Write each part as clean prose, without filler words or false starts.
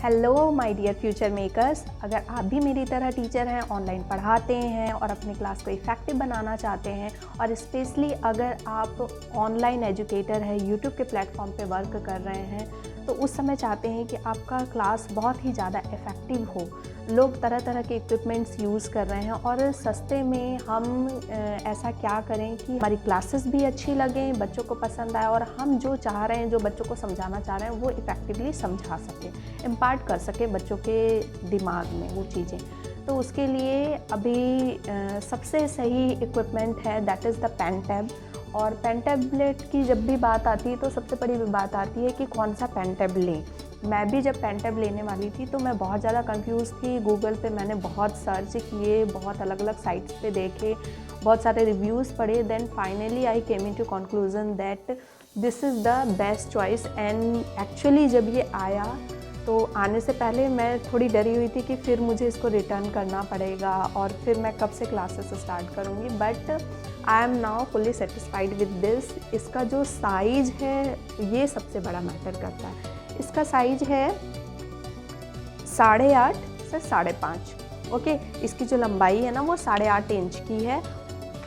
Hello my dear future makers. अगर आप भी मेरी तरह टीचर हैं, ऑनलाइन पढ़ाते हैं और अपनी क्लास को इफ़ेक्टिव बनाना चाहते हैं और स्पेशली अगर आप ऑनलाइन एजुकेटर हैं, यूट्यूब के प्लेटफॉर्म पे वर्क कर रहे हैं, तो उस समय चाहते हैं कि आपका क्लास बहुत ही ज़्यादा इफ़ेक्टिव हो। लोग तरह तरह के इक्विपमेंट्स यूज़ कर रहे हैं और सस्ते में हम ऐसा क्या करें कि हमारी क्लासेस भी अच्छी लगें, बच्चों को पसंद आए और हम जो चाह रहे हैं, जो बच्चों को समझाना चाह रहे हैं, वो इफ़ेक्टिवली समझा सकें, इम्पार्ट कर सकें बच्चों के दिमाग में वो चीज़ें। तो उसके लिए अभी सबसे सही इक्विपमेंट है, that is the pen tab. और पेन टैबलेट की जब भी बात आती है तो सबसे बड़ी बात आती है कि कौन सा पेन टैब लें। मैं भी जब पेन टैब लेने वाली थी तो मैं बहुत ज़्यादा कंफ्यूज थी। गूगल पे मैंने बहुत सर्च किए, बहुत अलग अलग साइट्स पे देखे, बहुत सारे रिव्यूज़ पढ़े, then finally I came into conclusion that this is the best choice. And actually जब ये आया तो आने से पहले मैं थोड़ी डरी हुई थी कि फिर मुझे इसको रिटर्न करना पड़ेगा और फिर मैं कब से क्लासेस स्टार्ट करूँगी, but I am now fully satisfied with this. इसका जो साइज़ है ये सबसे बड़ा मैटर करता है। इसका साइज़ है 8.5 से 5.5। ओके, इसकी जो लंबाई है ना वो 8.5 इंच की है।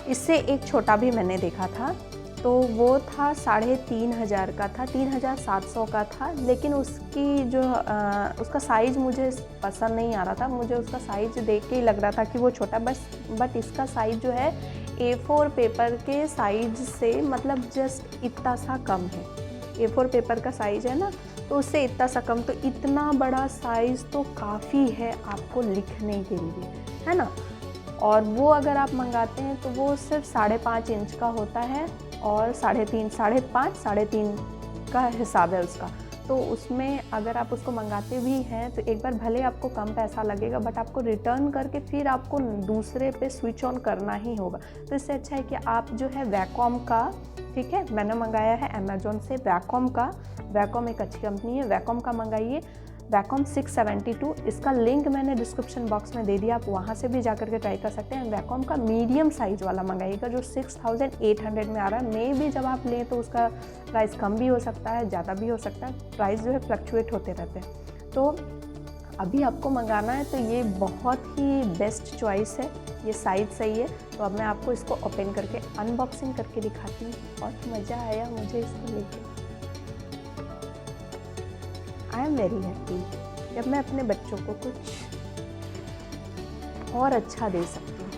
इससे एक छोटा भी मैंने देखा था तो वो था 3,500 का था, 3,700 का था, लेकिन उसकी जो उसका साइज़ मुझे पसंद नहीं आ रहा था। मुझे उसका साइज़ देख के ही लग रहा था कि वो छोटा, बट इसका साइज़ जो है A4 पेपर के साइज़ से मतलब जस्ट इतना सा कम है। A4 पेपर का साइज़ है ना, तो उससे इतना सा कम, तो इतना बड़ा साइज़ तो काफ़ी है आपको लिखने के लिए, है ना। और वो अगर आप मंगाते हैं तो वो सिर्फ 5.5 इंच का होता है और 3.5, 3.5 का हिसाब है उसका। तो उसमें अगर आप उसको मंगाते भी हैं तो एक बार भले आपको कम पैसा लगेगा, बट आपको रिटर्न करके फिर आपको दूसरे पे स्विच ऑन करना ही होगा। तो इससे अच्छा है कि आप जो है वैकॉम का, ठीक है, मैंने मंगाया है अमेज़ॉन से वैकॉम का। वैकॉम एक अच्छी कंपनी है, वैकॉम का मंगाइए, वैकॉम 672। इसका लिंक मैंने डिस्क्रिप्शन बॉक्स में दे दिया, आप वहाँ से भी जाकर के ट्राई कर सकते हैं। वैकॉम का मीडियम साइज़ वाला मंगाइएगा जो 6,800 में आ रहा है। मे भी जब आप लें तो उसका प्राइस कम भी हो सकता है, ज़्यादा भी हो सकता है, प्राइस जो है फ्लक्चुएट होते रहते हैं। तो अभी आपको मंगाना है तो ये बहुत ही बेस्ट चॉइस है, ये साइज़ सही है। तो अब मैं आपको इसको ओपन करके अनबॉक्सिंग करके दिखाती हूँ। बहुत मज़ा आया मुझे इसको लेकर। आई एम वेरी हैप्पी जब मैं अपने बच्चों को कुछ और अच्छा दे सकती हूँ।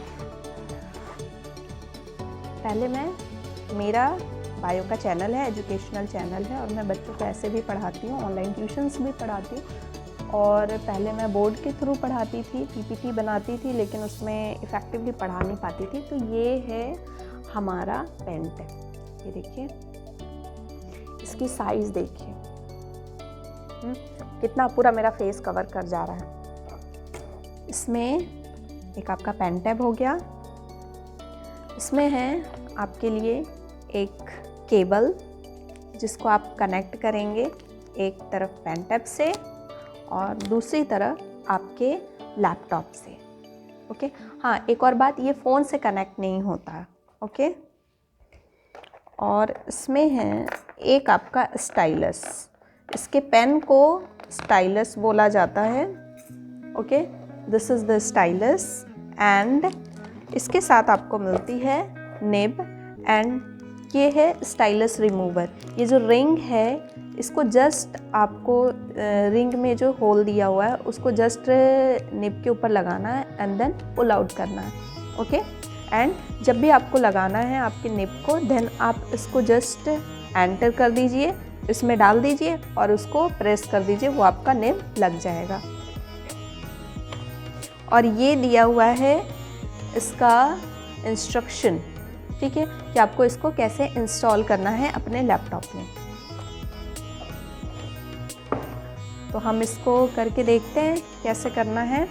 पहले मेरा बायो का चैनल है, एजुकेशनल चैनल है, और मैं बच्चों को ऐसे भी पढ़ाती हूँ, ऑनलाइन ट्यूशन्स भी पढ़ाती हूँ। और पहले मैं बोर्ड के थ्रू पढ़ाती थी, PPT बनाती थी, लेकिन उसमें इफ़ेक्टिवली पढ़ा नहीं पाती थी। तो ये है हमारा पेन टैब, ये देखिए, इसकी साइज़ देखिए, कितना पूरा मेरा फेस कवर कर जा रहा है। इसमें एक आपका पेन टैब हो गया, इसमें है आपके लिए एक केबल जिसको आप कनेक्ट करेंगे एक तरफ पेन टैब से और दूसरी तरफ आपके लैपटॉप से। ओके, हाँ, एक और बात, ये फ़ोन से कनेक्ट नहीं होता। ओके, और इसमें है एक आपका स्टाइलस, इसके पेन को स्टाइलस बोला जाता है। Okay, this is the stylus and इसके साथ आपको मिलती है निब एंड ये है स्टाइलस रिमूवर। ये जो रिंग है इसको जस्ट आपको रिंग में जो होल दिया हुआ है उसको जस्ट निब के ऊपर लगाना है एंड देन पुल आउट करना है। ओके, एंड जब भी आपको लगाना है आपके निब को, देन आप इसको जस्ट एंटर कर दीजिए, इसमें डाल दीजिए और उसको प्रेस कर दीजिए, वो आपका निब लग जाएगा। और ये दिया हुआ है इसका इंस्ट्रक्शन, ठीक है, कि आपको इसको कैसे इंस्टॉल करना है अपने लैपटॉप में। तो हम इसको करके देखते हैं कैसे करना है।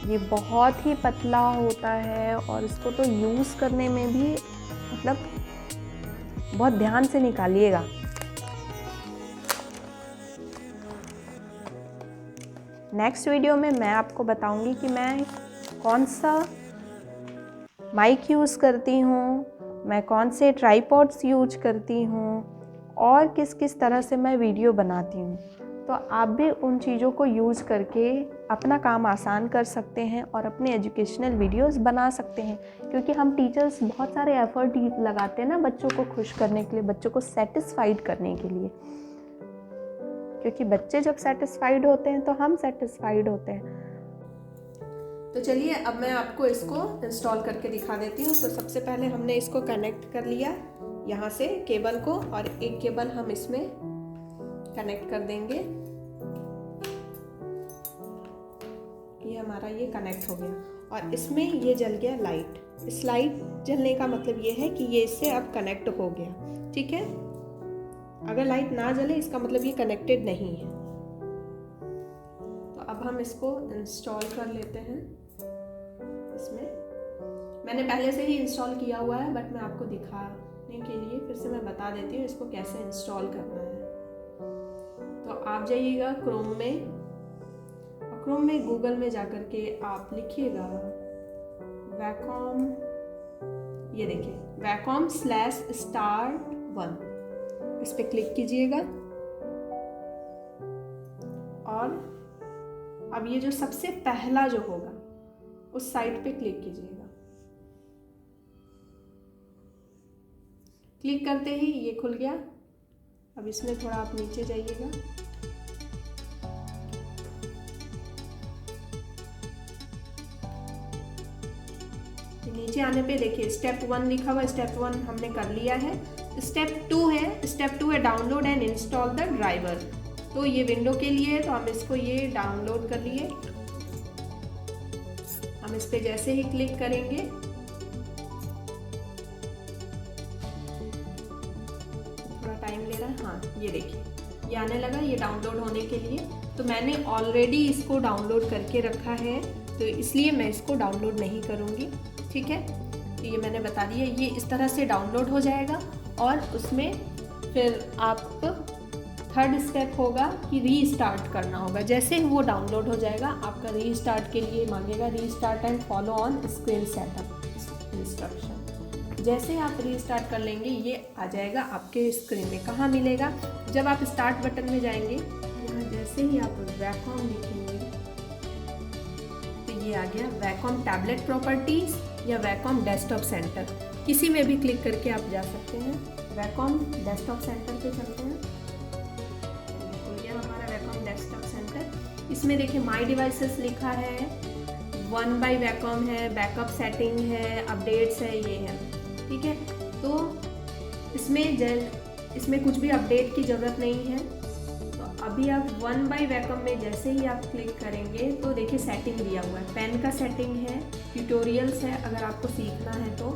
ये बहुत ही पतला होता है और इसको तो यूज़ करने में भी मतलब बहुत ध्यान से निकालिएगा। नेक्स्ट वीडियो में मैं आपको बताऊंगी कि मैं कौन सा माइक यूज़ करती हूँ, मैं कौन से ट्राइपॉड्स यूज करती हूँ और किस किस तरह से मैं वीडियो बनाती हूँ। तो आप भी उन चीज़ों को यूज़ करके अपना काम आसान कर सकते हैं और अपने एजुकेशनल वीडियोस बना सकते हैं, क्योंकि हम टीचर्स बहुत सारे एफर्ट लगाते हैं ना बच्चों को खुश करने के लिए, बच्चों को सेटिस्फाइड करने के लिए, क्योंकि बच्चे जब सेटिस्फाइड होते हैं तो हम सेटिस्फाइड होते हैं। तो चलिए अब मैं आपको इसको इंस्टॉल करके दिखा देती हूँ। तो सबसे पहले हमने इसको कनेक्ट कर लिया यहाँ से केबल को, और एक केबल हम इसमें कनेक्ट कर देंगे। ये हमारा ये कनेक्ट हो गया और इसमें ये जल गया लाइट। इस लाइट जलने का मतलब ये है कि ये इससे अब कनेक्ट हो गया, ठीक है। अगर लाइट ना जले इसका मतलब ये कनेक्टेड नहीं है। तो अब हम इसको इंस्टॉल कर लेते हैं। इसमें मैंने पहले से ही इंस्टॉल किया हुआ है, बट मैं आपको दिखाने के लिए फिर से मैं बता देती हूँ इसको कैसे इंस्टॉल करना है। तो आप जाइएगा क्रोम में, और क्रोम में गूगल में जाकर के आप लिखिएगा वैकॉम, ये देखिए wacom/start1, इस पे क्लिक कीजिएगा। और अब ये जो सबसे पहला जो होगा उस साइट पे क्लिक कीजिएगा। क्लिक करते ही ये खुल गया। अब इसमें थोड़ा आप नीचे जाइएगा। नीचे आने पे देखिए स्टेप 1 लिखा हुआ, स्टेप 1 हमने कर लिया है। स्टेप 2 है, स्टेप 2 है download and install the driver. तो ये विंडो के लिए है, तो हम इसको ये डाउनलोड कर लिए। हम इस पे जैसे ही क्लिक करेंगे थोड़ा टाइम ले रहा है, हाँ ये देखिए ये आने लगा, ये डाउनलोड होने के लिए। तो मैंने ऑलरेडी इसको डाउनलोड करके रखा है, तो इसलिए मैं इसको डाउनलोड नहीं करूँगी, ठीक है। तो ये मैंने बता दिया, ये इस तरह से डाउनलोड हो जाएगा। और उसमें फिर आप थर्ड स्टेप होगा कि रीस्टार्ट करना होगा। जैसे ही वो डाउनलोड हो जाएगा आपका रीस्टार्ट के लिए मांगेगा, restart and follow on screen setup instruction. जैसे आप रीस्टार्ट कर लेंगे ये आ जाएगा आपके स्क्रीन में। कहाँ मिलेगा? जब आप स्टार्ट बटन में जाएंगे, यहाँ जैसे ही आप वैकॉम लिखेंगे तो ये आ गया वैकॉम टैबलेट प्रॉपर्टीज़ या वैकॉम डेस्कटॉप सेंटर, किसी में भी क्लिक करके आप जा सकते हैं। वैकॉम डेस्कटॉप सेंटर पे चलते हैं। डेस्कटॉप सेंटर, इसमें देखिए माई डिवाइसेस लिखा है, 1 by वैकॉम है, बैकअप सेटिंग है, अपडेट्स है, ये है, ठीक है। तो इसमें कुछ भी अपडेट की ज़रूरत नहीं है। तो अभी आप 1 by वैकॉम में जैसे ही आप क्लिक करेंगे तो देखिए सेटिंग दिया हुआ है, पेन का सेटिंग है, ट्यूटोरियल्स है, अगर आपको सीखना है तो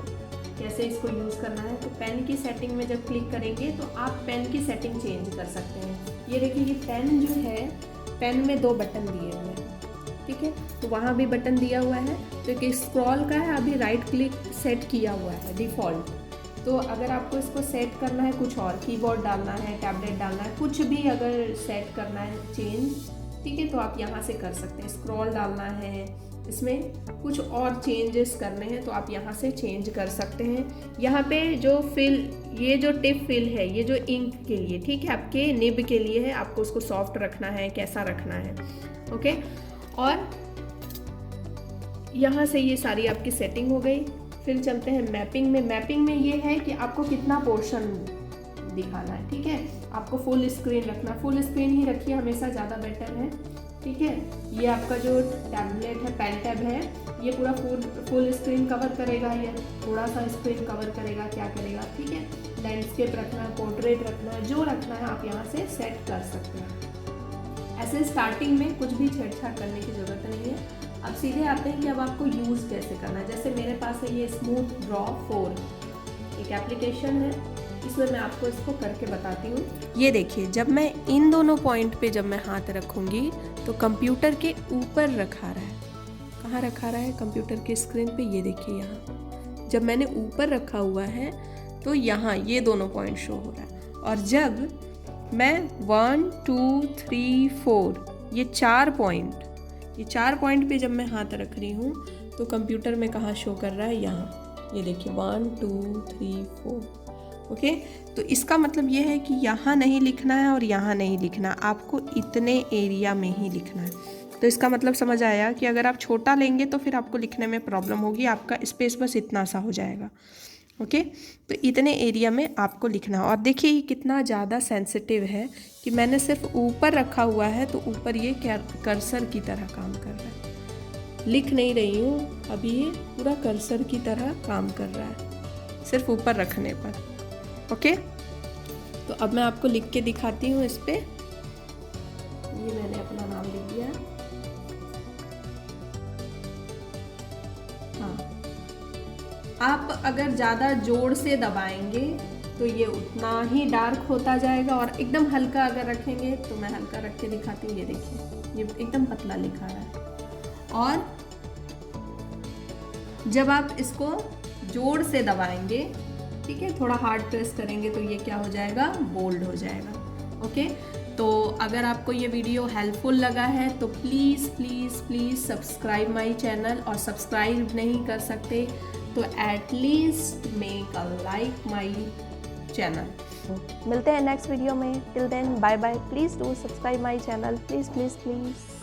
कैसे इसको यूज़ करना है। तो पेन की सेटिंग में जब क्लिक करेंगे तो आप पेन की सेटिंग चेंज कर सकते हैं। ये देखिए ये पेन जो है, पेन में 2 बटन दिए हुए हैं, ठीक है। तो वहाँ भी बटन दिया हुआ है। तो एक स्क्रॉल का है, अभी राइट क्लिक सेट किया हुआ है डिफ़ॉल्ट। तो अगर आपको इसको सेट करना है कुछ और, कीबोर्ड डालना है, टैबलेट डालना है, कुछ भी अगर सेट करना है चेंज, ठीक है, तो आप यहाँ से कर सकते हैं। स्क्रॉल डालना है, इसमें कुछ और चेंजेस करने हैं तो आप यहाँ से चेंज कर सकते हैं। यहाँ पे जो फिल, ये जो टिप फिल है, ये जो इंक के लिए, ठीक है, आपके निब के लिए है, आपको उसको सॉफ्ट रखना है, कैसा रखना है, ओके। और यहाँ से ये सारी आपकी सेटिंग हो गई। फिर चलते हैं मैपिंग में। मैपिंग में ये है कि आपको कितना पोर्शन दिखाना है, ठीक है। आपको फुल स्क्रीन रखना, फुल स्क्रीन ही रखिए, हमेशा ज़्यादा बेटर है, ठीक है। ये आपका जो टैबलेट है, पेन टैब है, ये पूरा फुल स्क्रीन कवर करेगा, ये थोड़ा सा स्क्रीन कवर करेगा, क्या करेगा, ठीक है। लैंडस्केप रखना है, पोर्ट्रेट रखना है, जो रखना है आप यहाँ से सेट कर सकते हैं। ऐसे स्टार्टिंग में कुछ भी छेड़छाड़ करने की ज़रूरत नहीं है। अब सीधे आते हैं कि अब आपको यूज़ कैसे करना है। जैसे मेरे पास है ये स्मूथ ड्रॉ 4 एक एप्लीकेशन है, इसमें मैं आपको इसको करके बताती हूँ। ये देखिए, जब मैं इन दोनों पॉइंट पे जब मैं हाथ रखूँगी तो कंप्यूटर के ऊपर रखा रहा है। कहाँ रखा रहा है? कंप्यूटर के स्क्रीन पे, ये देखिए यहाँ। जब मैंने ऊपर रखा हुआ है तो यहाँ ये दोनों पॉइंट शो हो रहा है। और जब मैं 1 2 3 4 ये 4 पॉइंट पे जब मैं हाथ रख रही हूँ तो कंप्यूटर में कहाँ शो कर रहा है? यहाँ, ये देखिए 1 2 3 4। ओके, तो इसका मतलब ये है कि यहाँ नहीं लिखना है और यहाँ नहीं लिखना, आपको इतने एरिया में ही लिखना है। तो इसका मतलब समझ आया कि अगर आप छोटा लेंगे तो फिर आपको लिखने में प्रॉब्लम होगी, आपका स्पेस बस इतना सा हो जाएगा। ओके, तो इतने एरिया में आपको लिखना है। और देखिए ये कितना ज़्यादा सेंसिटिव है कि मैंने सिर्फ ऊपर रखा हुआ है, तो ऊपर ये कर्सर की तरह काम कर रहा है, लिख नहीं रही हूँ अभी, ये पूरा कर्सर की तरह काम कर रहा है सिर्फ ऊपर रखने पर। ओके, तो अब मैं आपको लिख के दिखाती हूँ इस पे। ये मैंने अपना नाम लिख दिया। हाँ, आप अगर ज़्यादा जोर से दबाएंगे तो ये उतना ही डार्क होता जाएगा, और एकदम हल्का अगर रखेंगे, तो मैं हल्का रख के दिखाती हूँ। ये देखिए ये एकदम पतला लिखा रहा है। और जब आप इसको जोर से दबाएंगे, ठीक है, थोड़ा हार्ड प्रेस करेंगे, तो ये क्या हो जाएगा, बोल्ड हो जाएगा। ओके, तो अगर आपको ये वीडियो हेल्पफुल लगा है तो please please please subscribe my channel, और सब्सक्राइब नहीं कर सकते तो at least make a like my channel. मिलते हैं नेक्स्ट वीडियो में, till then bye bye. Please do subscribe my channel, please please please.